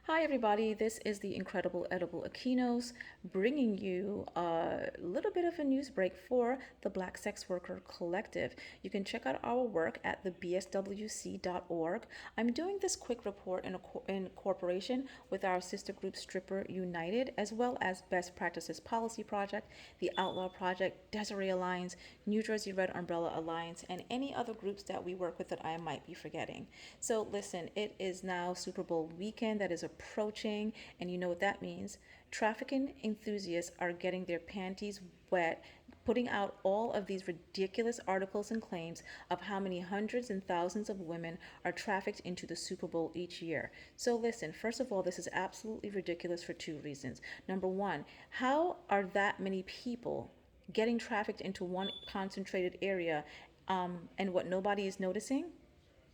Hi, everybody. This is the incredible Edible Aquinos bringing you a little bit of a news break for the Black Sex Worker Collective. You can check out our work at the BSWC.org. I'm doing this quick report in cooperation with our sister group Stripper United, as well as Best Practices Policy Project, the Outlaw Project, Desiree Alliance, New Jersey Red Umbrella Alliance, and any other groups that we work with that I might be forgetting. So, listen, it is now Super Bowl weekend that is approaching, and you know what that means. Trafficking enthusiasts are getting their panties wet, putting out all of these ridiculous articles and claims of how many hundreds and thousands of women are trafficked into the Super Bowl each year. So, listen, first of all, this is absolutely ridiculous for two reasons. Number one, how are that many people getting trafficked into one concentrated area, and what nobody is noticing?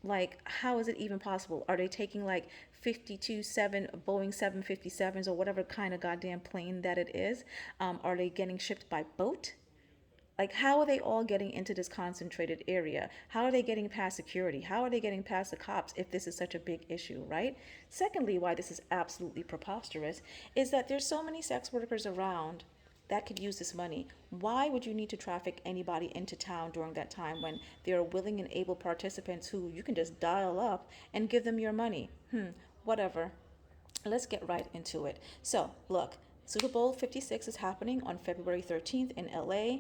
Like, how is it even possible? Are they taking like 52 Boeing 757s or whatever kind of goddamn plane that it is? Are they getting shipped by boat? Like, how are they all getting into this concentrated area? How are they getting past security? How are they getting past the cops if this is such a big issue, right? Secondly, why this is absolutely preposterous is that there's so many sex workers around that could use this money. Why would you need to traffic anybody into town during that time when there are willing and able participants who you can just dial up and give them your money? Whatever. Let's get right into it. So, look, Super Bowl 56 is happening on February 13th in LA.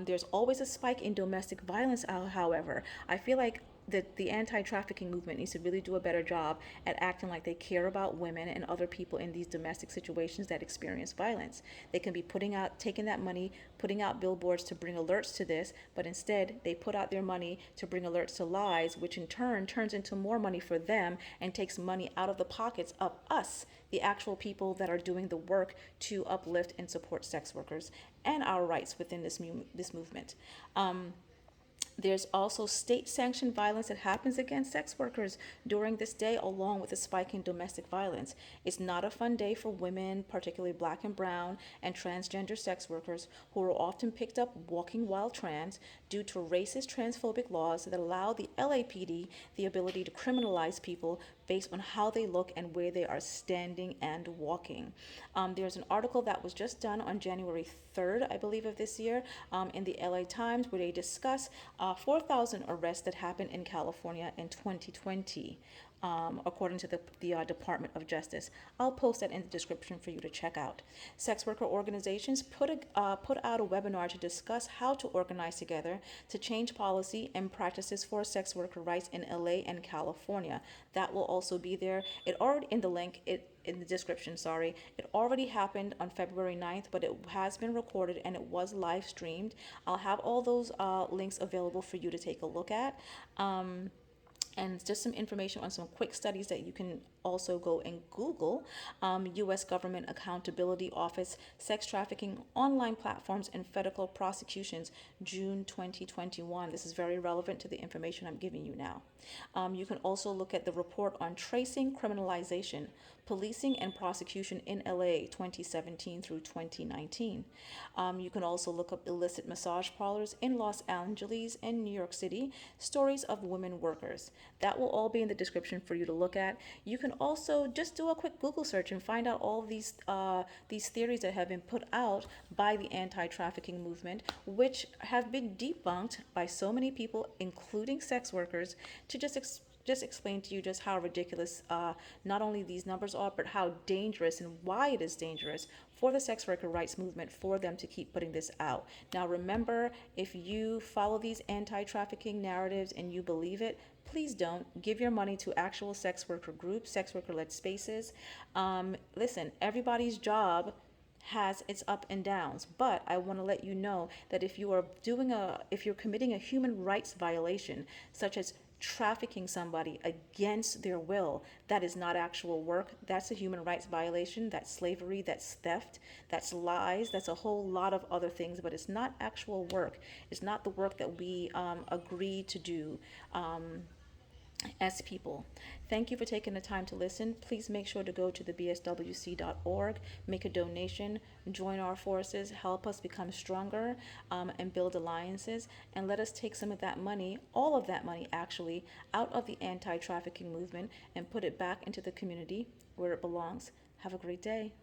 There's always a spike in domestic violence, however. I feel like the anti-trafficking movement needs to really do a better job at acting like they care about women and other people in these domestic situations that experience violence. They can be taking that money, putting out billboards to bring alerts to this, but instead they put out their money to bring alerts to lies, which in turn turns into more money for them and takes money out of the pockets of us, the actual people that are doing the work to uplift and support sex workers and our rights within this movement. There's also state sanctioned violence that happens against sex workers during this day, along with a spike in domestic violence. It's not a fun day for women, particularly black and brown and transgender sex workers, who are often picked up walking while trans due to racist transphobic laws that allow the LAPD the ability to criminalize people based on how they look and where they are standing and walking. There's an article that was just done on January 3rd, I believe, of this year, in the LA Times, where they discuss 4,000 arrests that happened in California in 2020. According to the Department of Justice. I'll post that in the description for you to check out. Sex worker organizations put out a webinar to discuss how to organize together to change policy and practices for sex worker rights in LA and California. That will also be there. It already in the link. In the description, sorry. It already happened on February 9th, but it has been recorded and it was live streamed. I'll have all those links available for you to take a look at. And just some information on some quick studies that you can also go and Google. U.S. Government Accountability Office, Sex Trafficking Online Platforms and Federal Prosecutions, June 2021. This is very relevant to the information I'm giving you now. You can also look at the report on tracing criminalization, policing and prosecution in LA 2017 through 2019. You can also look up illicit massage parlors in Los Angeles and New York City, stories of women workers. That will all be in the description for you to look at. You can also just do a quick Google search and find out all these theories that have been put out by the anti-trafficking movement, which have been debunked by so many people, including sex workers, to just explain to you just how ridiculous not only these numbers are, but how dangerous and why it is dangerous for the sex worker rights movement for them to keep putting this out. Now, remember, if you follow these anti-trafficking narratives and you believe it, please don't. Give your money to actual sex worker groups, sex worker-led spaces. Listen, everybody's job has its up and downs, but I want to let you know that if you're committing a human rights violation, such as trafficking somebody against their will, that is not actual work. That's a human rights violation. That's slavery. That's theft. That's lies. That's a whole lot of other things, but it's not actual work. It's not the work that we agree to do. As people. Thank you for taking the time to listen. Please make sure to go to the bswc.org, make a donation, join our forces, help us become stronger, and build alliances, and let us take some of that money, all of that money actually, out of the anti-trafficking movement and put it back into the community where it belongs. Have a great day.